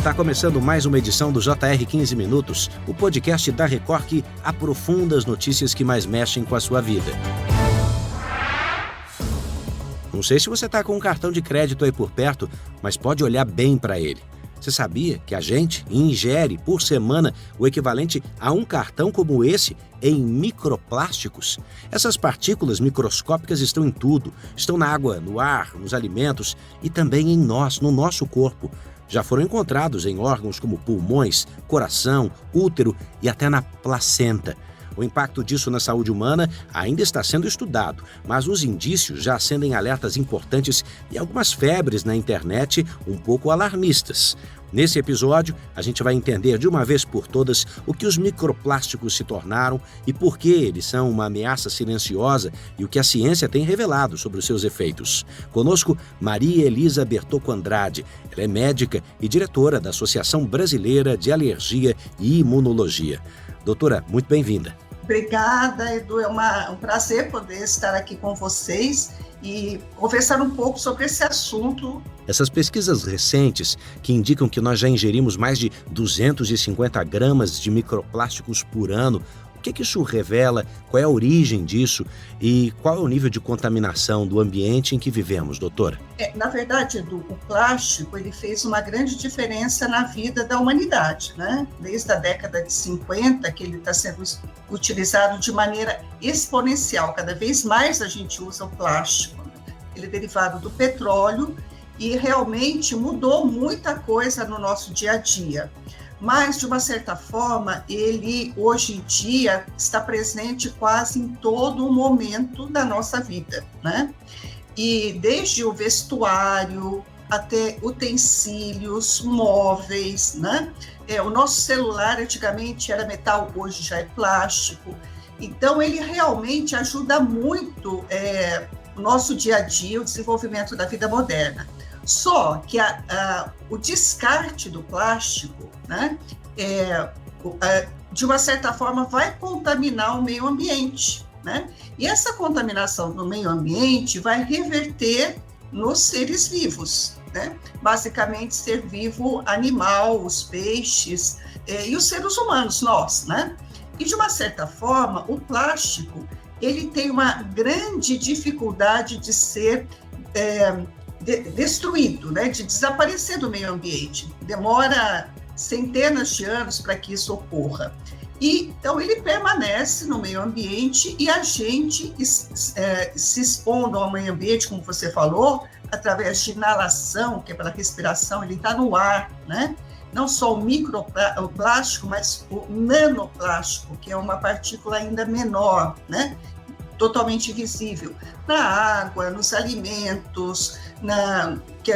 Tá começando mais uma edição do JR 15 Minutos, o podcast da Record que aprofunda as notícias que mais mexem com a sua vida. Não sei se você tá com um cartão de crédito aí por perto, mas pode olhar bem para ele. Você sabia que a gente ingere por semana o equivalente a um cartão como esse em microplásticos? Essas partículas microscópicas estão em tudo. Estão na água, no ar, nos alimentos e também em nós, no nosso corpo. Já foram encontrados em órgãos como pulmões, coração, útero e até na placenta. O impacto disso na saúde humana ainda está sendo estudado, mas os indícios já acendem alertas importantes e algumas febres na internet um pouco alarmistas. Nesse episódio, a gente vai entender de uma vez por todas o que os microplásticos se tornaram e por que eles são uma ameaça silenciosa e o que a ciência tem revelado sobre os seus efeitos. Conosco, Maria Elisa Bertocco Andrade. Ela é médica e diretora da Associação Brasileira de Alergia e Imunologia. Doutora, muito bem-vinda. Obrigada, Edu. É um prazer poder estar aqui com vocês e conversar um pouco sobre esse assunto. Essas pesquisas recentes que indicam que nós já ingerimos mais de 250 gramas de microplásticos por ano, o que isso revela? Qual é a origem disso? E qual é o nível de contaminação do ambiente em que vivemos, doutora? Na verdade, Edu, o plástico ele fez uma grande diferença na vida da humanidade, né? Desde a década de 50, que ele está sendo utilizado de maneira exponencial. Cada vez mais a gente usa o plástico. Ele é derivado do petróleo e realmente mudou muita coisa no nosso dia a dia. Mas, de uma certa forma, ele, hoje em dia, está presente quase em todo o momento da nossa vida, né? E desde o vestuário até utensílios, móveis, né? O nosso celular, antigamente, era metal, hoje já é plástico. Então, ele realmente ajuda muito o nosso dia a dia, o desenvolvimento da vida moderna. Só que o descarte do plástico, né, de uma certa forma, vai contaminar o meio ambiente, né? E essa contaminação do meio ambiente vai reverter nos seres vivos, né? Basicamente, ser vivo animal, os peixes e os seres humanos, nós, né? E, de uma certa forma, o plástico ele tem uma grande dificuldade de ser destruído, né, de desaparecer do meio ambiente. Demora centenas de anos para que isso ocorra. E, então, ele permanece no meio ambiente e a gente, se expondo ao meio ambiente, como você falou, através de inalação, que é pela respiração, ele está no ar, né? Não só o microplástico, mas o nanoplástico, que é uma partícula ainda menor, né? Totalmente invisível, na água, nos alimentos, que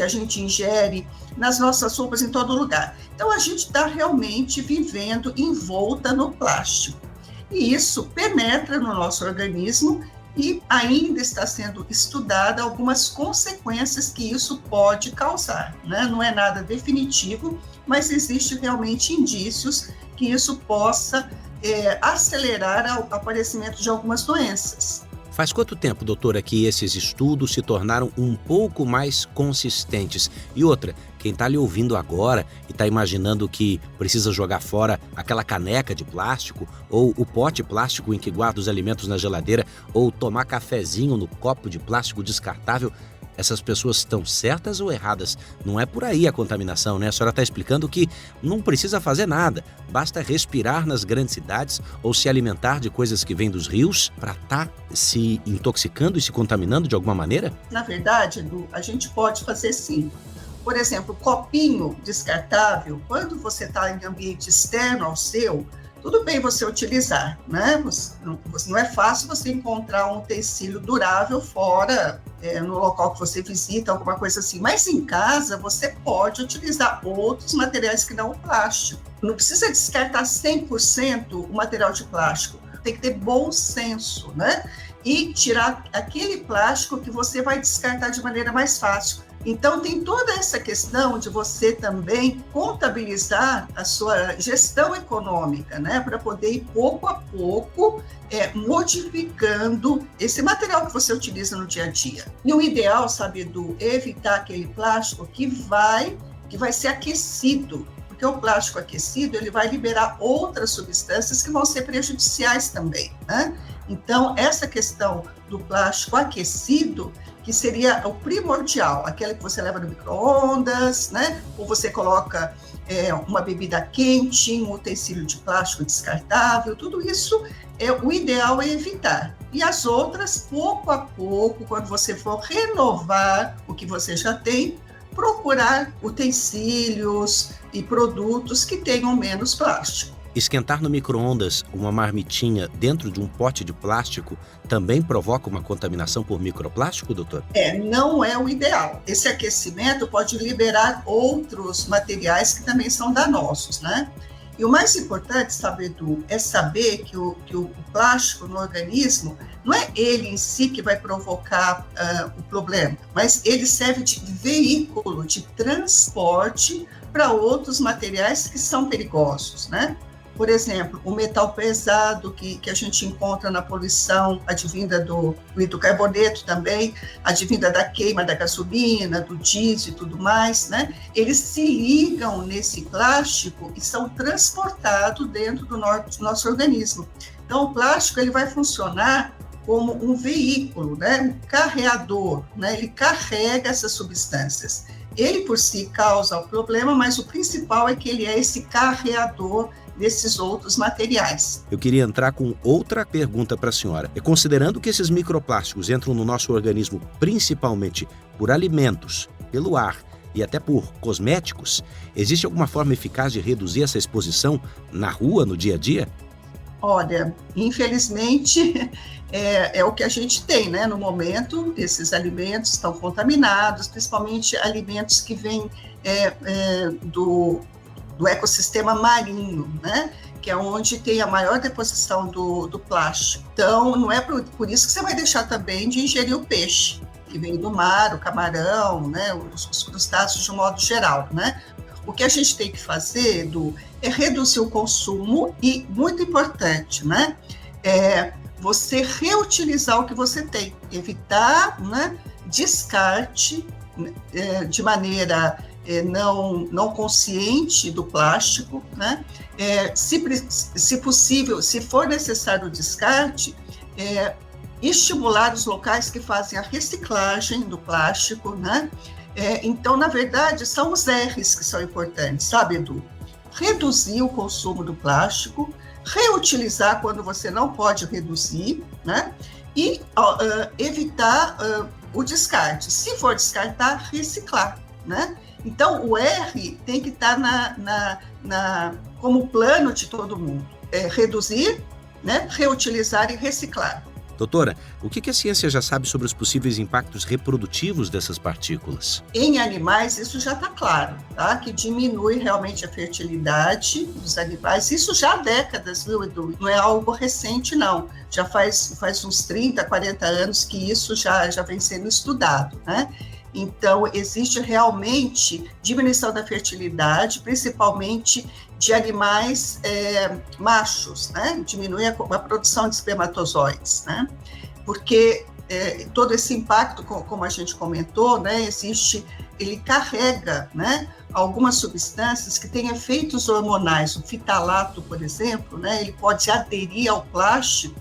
a gente ingere, nas nossas roupas, em todo lugar. Então, a gente está realmente vivendo envolta no plástico. E isso penetra no nosso organismo e ainda está sendo estudada algumas consequências que isso pode causar, né? Não é nada definitivo, mas existe realmente indícios que isso possa acelerar o aparecimento de algumas doenças. Faz quanto tempo, doutora, que esses estudos se tornaram um pouco mais consistentes? E outra, quem está lhe ouvindo agora e está imaginando que precisa jogar fora aquela caneca de plástico, ou o pote plástico em que guarda os alimentos na geladeira, ou tomar cafezinho no copo de plástico descartável, essas pessoas estão certas ou erradas? Não é por aí a contaminação, né? A senhora está explicando que não precisa fazer nada. Basta respirar nas grandes cidades ou se alimentar de coisas que vêm dos rios para estar se intoxicando e se contaminando de alguma maneira? Na verdade, Edu, a gente pode fazer sim. Por exemplo, copinho descartável, quando você está em ambiente externo ao seu, tudo bem você utilizar, né? Não é fácil você encontrar um utensílio durável fora, no local que você visita, alguma coisa assim. Mas em casa, você pode utilizar outros materiais que não o plástico. Não precisa descartar 100% o material de plástico. Tem que ter bom senso, né? E tirar aquele plástico que você vai descartar de maneira mais fácil. Então, tem toda essa questão de você também contabilizar a sua gestão econômica, né? Para poder ir pouco a pouco modificando esse material que você utiliza no dia a dia. E o ideal, sabe, Edu, é evitar aquele plástico que vai que vai ser aquecido, porque o plástico aquecido ele vai liberar outras substâncias que vão ser prejudiciais também, né? Então, essa questão do plástico aquecido, que seria o primordial, aquele que você leva no micro-ondas, né? Ou você coloca uma bebida quente, um utensílio de plástico descartável, tudo isso o ideal é evitar. E as outras, pouco a pouco, quando você for renovar o que você já tem, procurar utensílios e produtos que tenham menos plástico. Esquentar no micro-ondas uma marmitinha dentro de um pote de plástico também provoca uma contaminação por microplástico, doutor? Não é o ideal. Esse aquecimento pode liberar outros materiais que também são danosos, né? E o mais importante, sabe, Edu, é saber que o plástico no organismo, não é ele em si que vai provocar o problema, mas ele serve de veículo, de transporte para outros materiais que são perigosos, né? Por exemplo, o metal pesado que a gente encontra na poluição advinda do hidrocarboneto também, advinda da queima da gasolina, do diesel e tudo mais, né? Eles se ligam nesse plástico e são transportados dentro do nosso organismo. Então, o plástico ele vai funcionar como um veículo, né? Um carreador, né? Ele carrega essas substâncias. Ele por si causa o problema, mas o principal é que ele é esse carreador desses outros materiais. Eu queria entrar com outra pergunta para a senhora. Considerando que esses microplásticos entram no nosso organismo principalmente por alimentos, pelo ar e até por cosméticos, existe alguma forma eficaz de reduzir essa exposição na rua, no dia a dia? Olha, infelizmente é o que a gente tem, né? No momento, esses alimentos estão contaminados, principalmente alimentos que vêm do ecossistema marinho, né? Que é onde tem a maior deposição do plástico. Então, não é por isso que você vai deixar também de ingerir o peixe, que vem do mar, o camarão, né? Os crustáceos de um modo geral, né? O que a gente tem que fazer, Edu, é reduzir o consumo e, muito importante, né? Você reutilizar o que você tem, evitar, né, descarte de maneira não consciente do plástico, né? Se possível, se for necessário o descarte, estimular os locais que fazem a reciclagem do plástico, né? Então, na verdade, são os R's que são importantes, sabe, Edu? Reduzir o consumo do plástico, reutilizar quando você não pode reduzir, né? E evitar o descarte. Se for descartar, reciclar, né? Então, o R tem que estar como plano de todo mundo. Reduzir, né? Reutilizar e reciclar. Doutora, o que a ciência já sabe sobre os possíveis impactos reprodutivos dessas partículas? Em animais, isso já está claro, tá? Que diminui realmente a fertilidade dos animais. Isso já há décadas, viu, Edu? Não é algo recente, não. Já faz uns 30, 40 anos que isso já vem sendo estudado, né? Então, existe realmente diminuição da fertilidade, principalmente de animais machos, né? Diminui a produção de espermatozoides, né? Porque todo esse impacto, como a gente comentou, né? Ele carrega, né, algumas substâncias que têm efeitos hormonais. O fitalato, por exemplo, né? Ele pode aderir ao plástico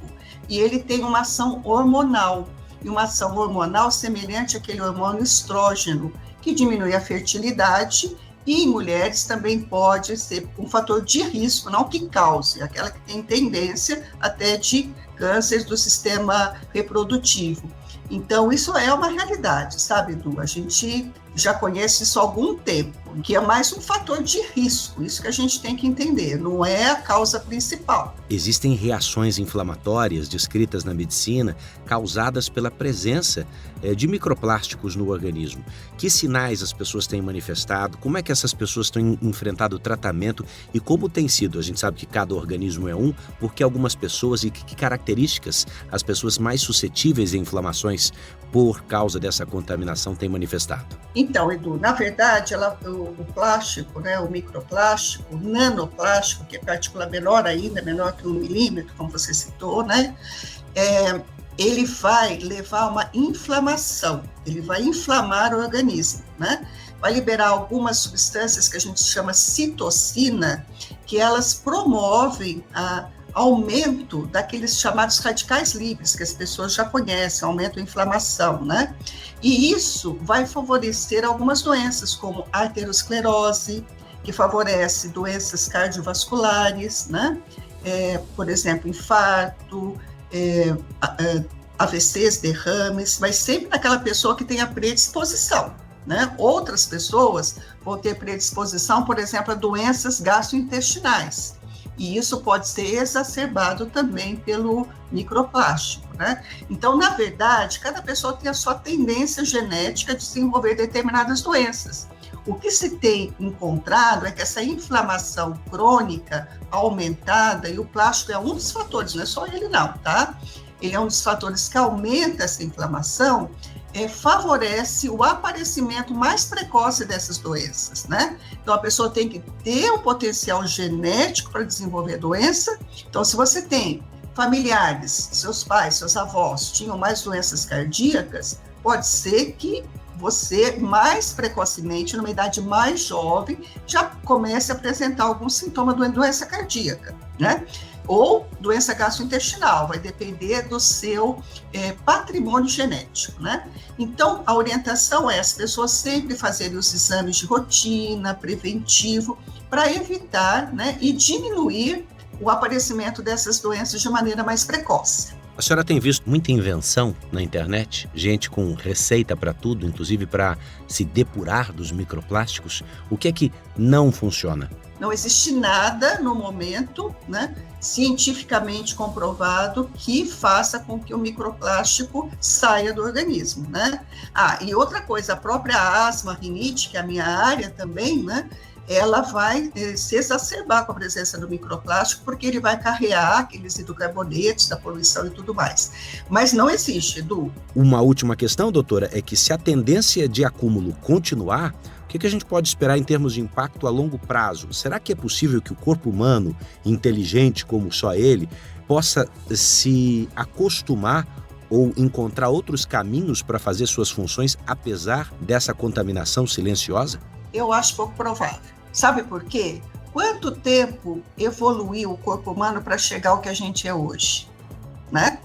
e ele tem uma ação hormonal. E uma ação hormonal semelhante àquele hormônio estrógeno, que diminui a fertilidade e em mulheres também pode ser um fator de risco, não que cause, aquela que tem tendência até de câncer do sistema reprodutivo. Então, isso é uma realidade, sabe, Edu? A gente já conhece isso há algum tempo, que é mais um fator de risco, isso que a gente tem que entender, não é a causa principal. Existem reações inflamatórias descritas na medicina causadas pela presença de microplásticos no organismo. Que sinais as pessoas têm manifestado? Como é que essas pessoas têm enfrentado o tratamento e como tem sido? A gente sabe que cada organismo é um, porque algumas pessoas e que características as pessoas mais suscetíveis a inflamações por causa dessa contaminação têm manifestado? Então, Edu, na verdade, o plástico, né, o microplástico, o nanoplástico, que é partícula menor ainda, menor que 1 milímetro, como você citou, né, ele vai levar a uma inflamação, ele vai inflamar o organismo, né? Vai liberar algumas substâncias que a gente chama citocina, que elas promovem aumento daqueles chamados radicais livres, que as pessoas já conhecem, aumento a inflamação, né? E isso vai favorecer algumas doenças, como arteriosclerose, que favorece doenças cardiovasculares, né? Por exemplo, infarto, AVCs, derrames, mas sempre naquela pessoa que tem a predisposição, né? Outras pessoas vão ter predisposição, por exemplo, a doenças gastrointestinais, e isso pode ser exacerbado também pelo microplástico, né? Então, na verdade, cada pessoa tem a sua tendência genética de desenvolver determinadas doenças. O que se tem encontrado é que essa inflamação crônica aumentada, e o plástico é um dos fatores, não é só ele não, tá? Ele é um dos fatores que aumenta essa inflamação, favorece o aparecimento mais precoce dessas doenças, né? Então, a pessoa tem que ter um potencial genético para desenvolver a doença. Então, se você tem familiares, seus pais, seus avós tinham mais doenças cardíacas, pode ser que você, mais precocemente, numa idade mais jovem, já comece a apresentar algum sintoma de doença cardíaca, né? Ou doença gastrointestinal, vai depender do seu patrimônio genético, né? Então, a orientação é as pessoas sempre fazerem os exames de rotina, preventivo, para evitar, né, e diminuir o aparecimento dessas doenças de maneira mais precoce. A senhora tem visto muita invenção na internet? Gente com receita para tudo, inclusive para se depurar dos microplásticos. O que é que não funciona? Não existe nada no momento, né, cientificamente comprovado que faça com que o microplástico saia do organismo, né? E outra coisa, a própria asma, rinite, que é a minha área também, né, ela vai se exacerbar com a presença do microplástico, porque ele vai carregar aqueles hidrocarbonetos da poluição e tudo mais. Mas não existe, Edu. Uma última questão, doutora, é que se a tendência de acúmulo continuar, o que a gente pode esperar em termos de impacto a longo prazo? Será que é possível que o corpo humano, inteligente como só ele, possa se acostumar ou encontrar outros caminhos para fazer suas funções, apesar dessa contaminação silenciosa? Eu acho pouco provável. Sabe por quê? Quanto tempo evoluiu o corpo humano para chegar ao que a gente é hoje, né?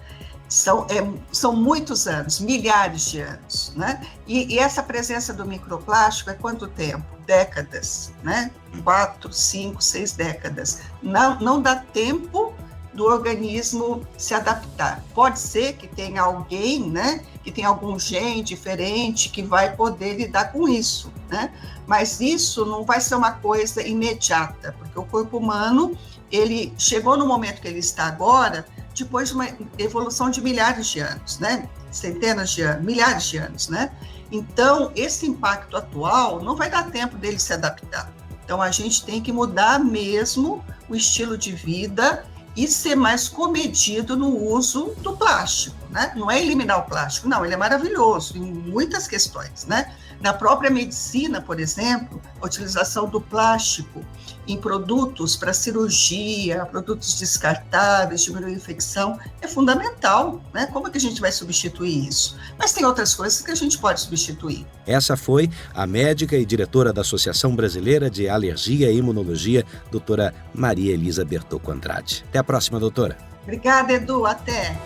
São muitos anos, milhares de anos, né? E essa presença do microplástico é quanto tempo? Décadas, né? 4, 5, 6 décadas. Não dá tempo do organismo se adaptar. Pode ser que tenha alguém, né, que tenha algum gene diferente que vai poder lidar com isso, né? Mas isso não vai ser uma coisa imediata, porque o corpo humano, ele chegou no momento que ele está agora, depois de uma evolução de milhares de anos, né? Centenas de anos, milhares de anos, né? Então, esse impacto atual não vai dar tempo dele se adaptar. Então, a gente tem que mudar mesmo o estilo de vida e ser mais comedido no uso do plástico, né? Não é eliminar o plástico, não, ele é maravilhoso em muitas questões, né? Na própria medicina, por exemplo, a utilização do plástico em produtos para cirurgia, produtos descartáveis, diminuir a infecção, é fundamental, né? Como é que a gente vai substituir isso? Mas tem outras coisas que a gente pode substituir. Essa foi a médica e diretora da Associação Brasileira de Alergia e Imunologia, doutora Maria Elisa Bertocco Andrade. Até a próxima, doutora. Obrigada, Edu. Até.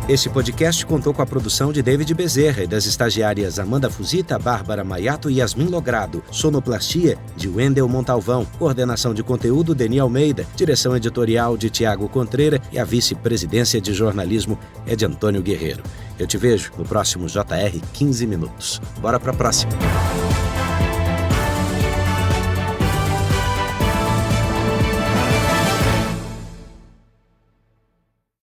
Este podcast contou com a produção de David Bezerra e das estagiárias Amanda Fusita, Bárbara Maiato e Yasmin Logrado. Sonoplastia de Wendel Montalvão. Coordenação de conteúdo Deni Almeida. Direção editorial de Tiago Contreira e a vice-presidência de jornalismo é de Antônio Guerreiro. Eu te vejo no próximo JR 15 Minutos. Bora pra próxima.